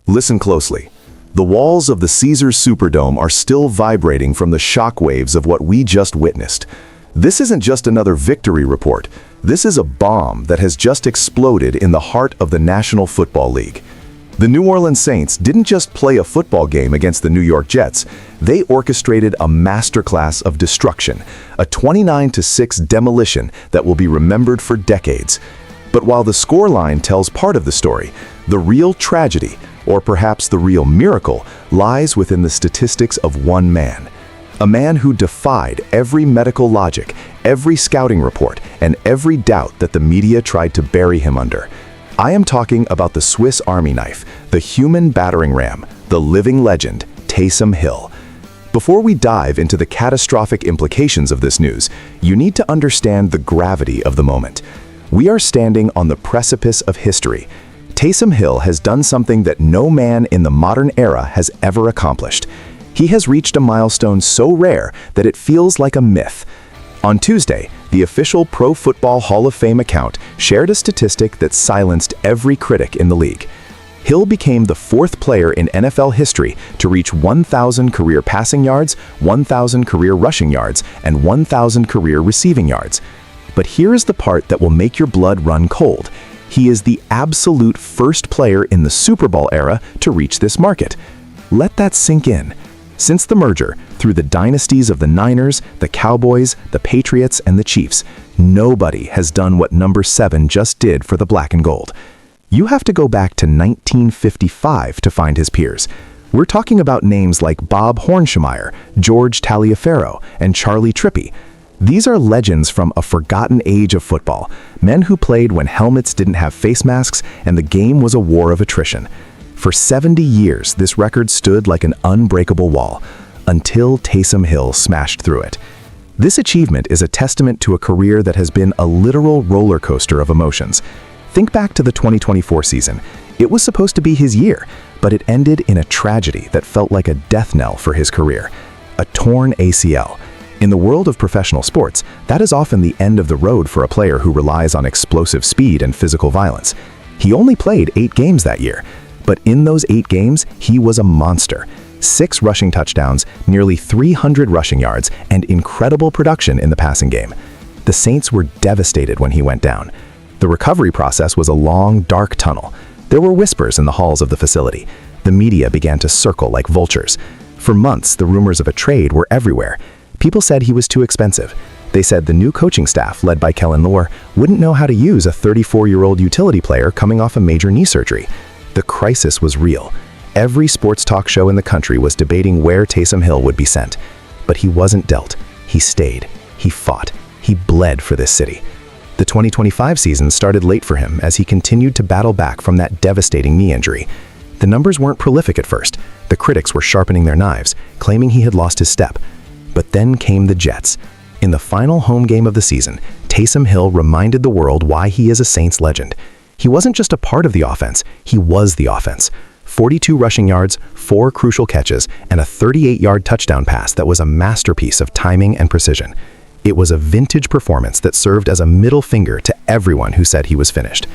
Listen closely. The walls of the Caesars Superdome are still vibrating from the shockwaves of what we just witnessed. This isn't just another victory report. This is a bomb that has just exploded in the heart of the National Football League. The New Orleans Saints didn't just play a football game against the New York Jets. They orchestrated a masterclass of destruction, a 29-6 demolition that will be remembered for decades. But while the scoreline tells part of the story, the real tragedy, or perhaps the real miracle, lies within the statistics of one man. A man who defied every medical logic, every scouting report, and every doubt that the media tried to bury him under. I am talking about the Swiss Army knife, the human battering ram, the living legend, Taysom Hill. Before we dive into the catastrophic implications of this news, you need to understand the gravity of the moment. We are standing on the precipice of history. Taysom Hill has done something that no man in the modern era has ever accomplished. He has reached a milestone so rare that it feels like a myth. On Tuesday, the official Pro Football Hall of Fame account shared a statistic that silenced every critic in the league. Hill became the fourth player in NFL history to reach 1,000 career passing yards, 1,000 career rushing yards, and 1,000 career receiving yards. But here is the part that will make your blood run cold. He is the absolute first player in the Super Bowl era to reach this market. Let that sink in. Since the merger, through the dynasties of the Niners, the Cowboys, the Patriots, and the Chiefs, nobody has done what number 7 just did for the black and gold. You have to go back to 1955 to find his peers. We're talking about names like Bob Hornschmeyer, George Taliaferro, and Charlie Trippi. These are legends from a forgotten age of football, men who played when helmets didn't have face masks and the game was a war of attrition. For 70 years, this record stood like an unbreakable wall, until Taysom Hill smashed through it. This achievement is a testament to a career that has been a literal roller coaster of emotions. Think back to the 2024 season. It was supposed to be his year, but it ended in a tragedy that felt like a death knell for his career. A torn ACL. In the world of professional sports, that is often the end of the road for a player who relies on explosive speed and physical violence. He only played 8 games that year, but in those 8 games, he was a monster. 6 rushing touchdowns, nearly 300 rushing yards, and incredible production in the passing game. The Saints were devastated when he went down. The recovery process was a long, dark tunnel. There were whispers in the halls of the facility. The media began to circle like vultures. For months, the rumors of a trade were everywhere. People said he was too expensive. They said the new coaching staff, led by Kellen Moore, wouldn't know how to use a 34-year-old utility player coming off a major knee surgery. The crisis was real. Every sports talk show in the country was debating where Taysom Hill would be sent. But he wasn't dealt. He stayed. He fought. He bled for this city. The 2025 season started late for him as he continued to battle back from that devastating knee injury. The numbers weren't prolific at first. The critics were sharpening their knives, claiming he had lost his step. But then came the Jets. In the final home game of the season, Taysom Hill reminded the world why he is a Saints legend. He wasn't just a part of the offense, he was the offense. 42 rushing yards, 4 crucial catches, and a 38-yard touchdown pass that was a masterpiece of timing and precision. It was a vintage performance that served as a middle finger to everyone who said he was finished.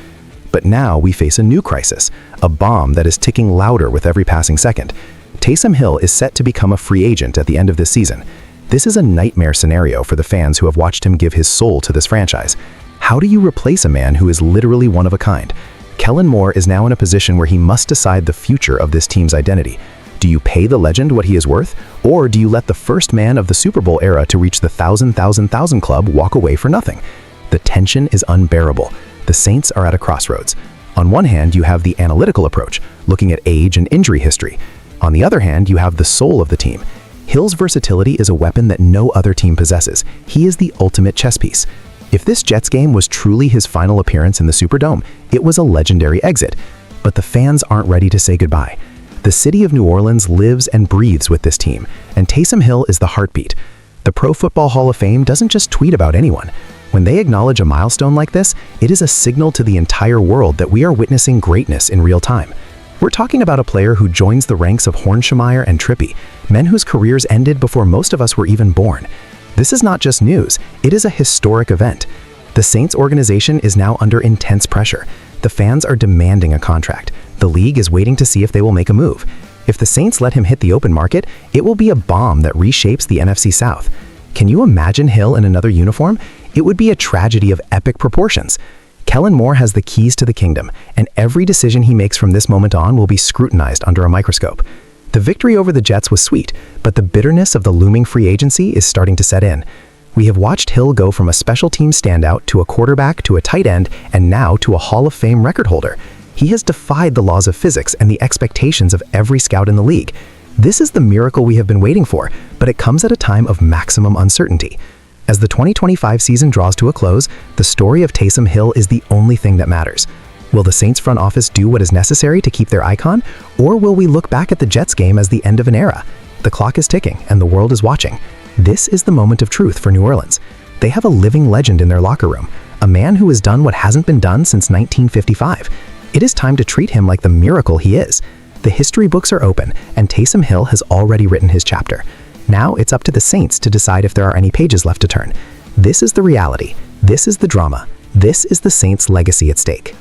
But now we face a new crisis, a bomb that is ticking louder with every passing second. Taysom Hill is set to become a free agent at the end of this season. This is a nightmare scenario for the fans who have watched him give his soul to this franchise. How do you replace a man who is literally one of a kind? Kellen Moore is now in a position where he must decide the future of this team's identity. Do you pay the legend what he is worth? Or do you let the first man of the Super Bowl era to reach the 1,000 club walk away for nothing? The tension is unbearable. The Saints are at a crossroads. On one hand, you have the analytical approach, looking at age and injury history. On the other hand, you have the soul of the team. Hill's versatility is a weapon that no other team possesses. He is the ultimate chess piece. If this Jets game was truly his final appearance in the Superdome, it was a legendary exit. But the fans aren't ready to say goodbye. The city of New Orleans lives and breathes with this team, and Taysom Hill is the heartbeat. The Pro Football Hall of Fame doesn't just tweet about anyone. When they acknowledge a milestone like this, it is a signal to the entire world that we are witnessing greatness in real time. We're talking about a player who joins the ranks of Hornschmeyer and Trippi, men whose careers ended before most of us were even born. This is not just news, it is a historic event. The Saints organization is now under intense pressure. The fans are demanding a contract. The league is waiting to see if they will make a move. If the Saints let him hit the open market, it will be a bomb that reshapes the NFC South. Can you imagine Hill in another uniform? It would be a tragedy of epic proportions. Kellen Moore has the keys to the kingdom, and every decision he makes from this moment on will be scrutinized under a microscope. The victory over the Jets was sweet, but the bitterness of the looming free agency is starting to set in. We have watched Hill go from a special team standout to a quarterback to a tight end and now to a Hall of Fame record holder. He has defied the laws of physics and the expectations of every scout in the league. This is the miracle we have been waiting for, but it comes at a time of maximum uncertainty. As the 2025 season draws to a close, the story of Taysom Hill is the only thing that matters. Will the Saints front office do what is necessary to keep their icon, or will we look back at the Jets game as the end of an era? The clock is ticking and the world is watching. This is the moment of truth for New Orleans. They have a living legend in their locker room, a man who has done what hasn't been done since 1955. It is time to treat him like the miracle he is. The history books are open, and Taysom Hill has already written his chapter. Now it's up to the Saints to decide if there are any pages left to turn. This is the reality. This is the drama. This is the Saints' legacy at stake.